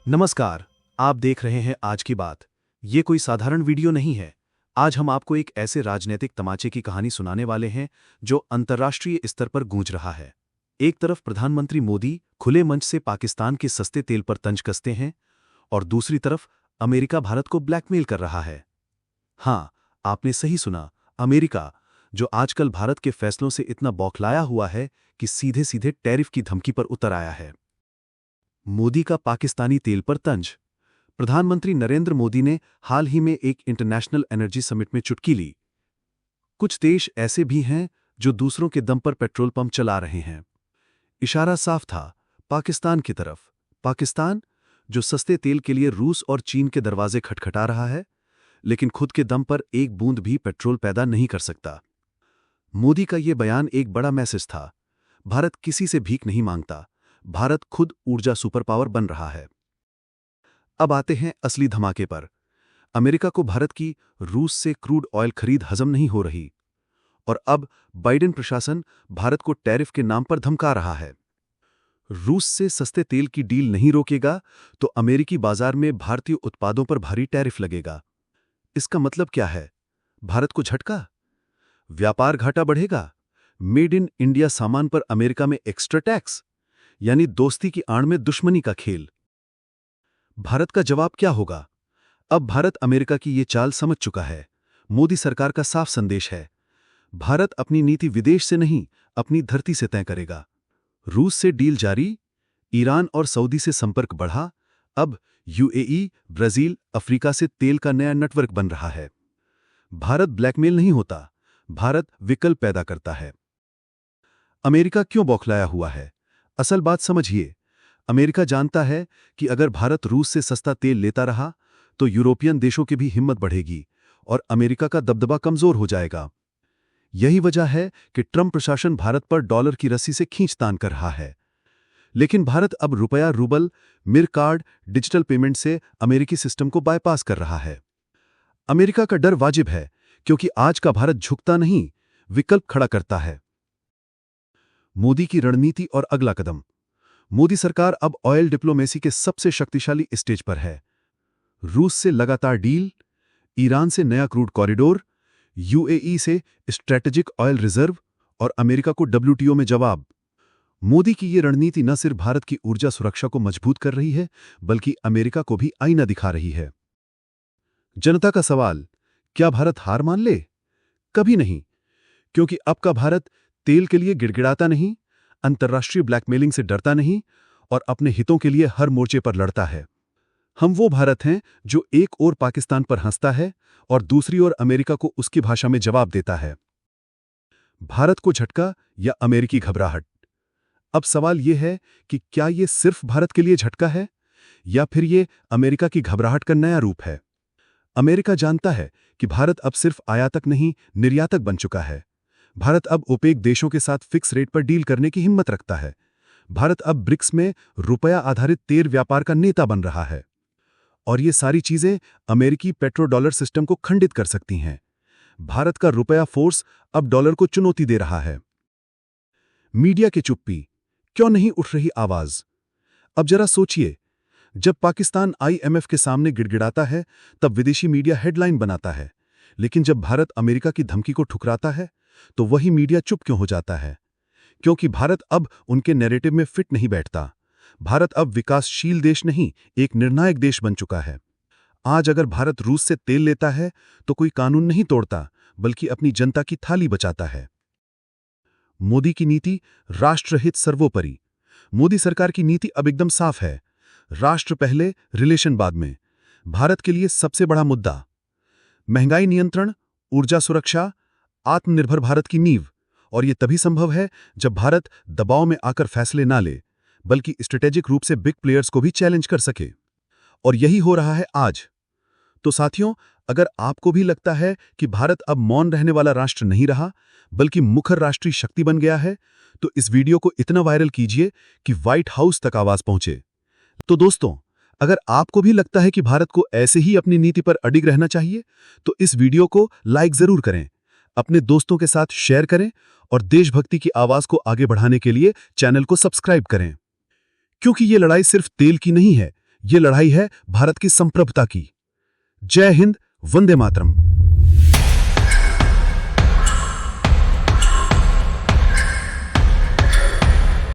नमस्कार। आप देख रहे हैं आज की बात। ये कोई साधारण वीडियो नहीं है। आज हम आपको एक ऐसे राजनीतिक तमाचे की कहानी सुनाने वाले हैं जो अंतर्राष्ट्रीय स्तर पर गूंज रहा है। एक तरफ प्रधानमंत्री मोदी खुले मंच से पाकिस्तान के सस्ते तेल पर तंज कसते हैं और दूसरी तरफ अमेरिका भारत को ब्लैकमेल कर रहा है। हाँ, आपने सही सुना, अमेरिका, जो आजकल भारत के फैसलों से इतना बौखलाया हुआ है कि सीधे सीधे टैरिफ की धमकी पर उतर आया है। मोदी का पाकिस्तानी तेल पर तंज। प्रधानमंत्री नरेंद्र मोदी ने हाल ही में एक इंटरनेशनल एनर्जी समिट में चुटकी ली। कुछ देश ऐसे भी हैं जो दूसरों के दम पर पेट्रोल पंप चला रहे हैं। इशारा साफ था, पाकिस्तान की तरफ। पाकिस्तान, जो सस्ते तेल के लिए रूस और चीन के दरवाजे खटखटा रहा है, लेकिन खुद के दम पर एक बूंद भी पेट्रोल पैदा नहीं कर सकता। मोदी का यह बयान एक बड़ा मैसेज था। भारत किसी से भीख नहीं मांगता। भारत खुद ऊर्जा सुपर पावर बन रहा है। अब आते हैं असली धमाके पर। अमेरिका को भारत की रूस से क्रूड ऑयल खरीद हजम नहीं हो रही और अब बाइडेन प्रशासन भारत को टैरिफ के नाम पर धमका रहा है। रूस से सस्ते तेल की डील नहीं रोकेगा तो अमेरिकी बाजार में भारतीय उत्पादों पर भारी टैरिफ लगेगा। इसका मतलब क्या है? भारत को झटका? व्यापार घाटा बढ़ेगा? मेड इन इंडिया सामान पर अमेरिका में एक्स्ट्रा टैक्स? यानी दोस्ती की आड़ में दुश्मनी का खेल। भारत का जवाब क्या होगा? अब भारत अमेरिका की ये चाल समझ चुका है। मोदी सरकार का साफ संदेश है, भारत अपनी नीति विदेश से नहीं, अपनी धरती से तय करेगा। रूस से डील जारी, ईरान और सऊदी से संपर्क बढ़ा, अब यूएई, ब्राजील, अफ्रीका से तेल का नया नेटवर्क बन रहा है। भारत ब्लैकमेल नहीं होता, भारत विकल्प पैदा करता है। अमेरिका क्यों बौखलाया हुआ है? असल बात समझिए। अमेरिका जानता है कि अगर भारत रूस से सस्ता तेल लेता रहा तो यूरोपियन देशों की भी हिम्मत बढ़ेगी और अमेरिका का दबदबा कमजोर हो जाएगा। यही वजह है कि ट्रंप प्रशासन भारत पर डॉलर की रस्सी से खींचतान कर रहा है। लेकिन भारत अब रुपया, रूबल, मिर कार्ड, डिजिटल पेमेंट से अमेरिकी सिस्टम को बायपास कर रहा है। अमेरिका का डर वाजिब है, क्योंकि आज का भारत झुकता नहीं, विकल्प खड़ा करता है। मोदी की रणनीति और अगला कदम। मोदी सरकार अब ऑयल डिप्लोमेसी के सबसे शक्तिशाली स्टेज पर है। रूस से लगातार डील, ईरान से नया क्रूड कॉरिडोर, यूएई से स्ट्रेटेजिक ऑयल रिजर्व और अमेरिका को डब्ल्यूटीओ में जवाब। मोदी की ये रणनीति न सिर्फ भारत की ऊर्जा सुरक्षा को मजबूत कर रही है, बल्कि अमेरिका को भी आईना दिखा रही है। जनता का सवाल, क्या भारत हार मान ले? कभी नहीं, क्योंकि अब का भारत तेल के लिए गिड़गिड़ाता नहीं, अंतर्राष्ट्रीय ब्लैकमेलिंग से डरता नहीं और अपने हितों के लिए हर मोर्चे पर लड़ता है। हम वो भारत हैं जो एक ओर पाकिस्तान पर हंसता है और दूसरी ओर अमेरिका को उसकी भाषा में जवाब देता है। भारत को झटका या अमेरिकी घबराहट? अब सवाल यह है कि क्या यह सिर्फ भारत के लिए झटका है या फिर यह अमेरिका की घबराहट का नया रूप है? अमेरिका जानता है कि भारत अब सिर्फ आयातक नहीं, निर्यातक बन चुका है। भारत अब ओपेक देशों के साथ फिक्स रेट पर डील करने की हिम्मत रखता है। भारत अब ब्रिक्स में रुपया आधारित तेल व्यापार का नेता बन रहा है। और ये सारी चीजें अमेरिकी पेट्रो डॉलर सिस्टम को खंडित कर सकती हैं। भारत का रुपया फोर्स अब डॉलर को चुनौती दे रहा है। मीडिया की चुप्पी, क्यों नहीं उठ रही आवाज? अब जरा सोचिए, जब पाकिस्तान आईएमएफ के सामने गिड़गिड़ाता है तब विदेशी मीडिया हेडलाइन बनाता है, लेकिन जब भारत अमेरिका की धमकी को ठुकराता है तो वही मीडिया चुप क्यों हो जाता है? क्योंकि भारत अब उनके नैरेटिव में फिट नहीं बैठता। भारत अब विकासशील देश नहीं, एक निर्णायक देश बन चुका है। आज अगर भारत रूस से तेल लेता है तो कोई कानून नहीं तोड़ता, बल्कि अपनी जनता की थाली बचाता है। मोदी की नीति, राष्ट्रहित सर्वोपरि। मोदी सरकार की नीति अब एकदम साफ है, राष्ट्र पहले, रिलेशन बाद में। भारत के लिए सबसे बड़ा मुद्दा महंगाई नियंत्रण, ऊर्जा सुरक्षा, आत्मनिर्भर भारत की नींव। और यह तभी संभव है जब भारत दबाव में आकर फैसले ना ले, बल्कि स्ट्रेटेजिक रूप से बिग प्लेयर्स को भी चैलेंज कर सके। और यही हो रहा है आज। तो साथियों, अगर आपको भी लगता है कि भारत अब मौन रहने वाला राष्ट्र नहीं रहा, बल्कि मुखर राष्ट्रीय शक्ति बन गया है, तो इस वीडियो को इतना वायरल कीजिए कि व्हाइट हाउस तक आवाज पहुंचे। तो दोस्तों, अगर आपको भी लगता है कि भारत को ऐसे ही अपनी नीति पर अडिग रहना चाहिए, तो इस वीडियो को लाइक जरूर करें, अपने दोस्तों के साथ शेयर करें और देशभक्ति की आवाज को आगे बढ़ाने के लिए चैनल को सब्सक्राइब करें। क्योंकि ये लड़ाई सिर्फ तेल की नहीं है, ये लड़ाई है भारत की संप्रभुता की। जय हिंद, वंदे मातरम।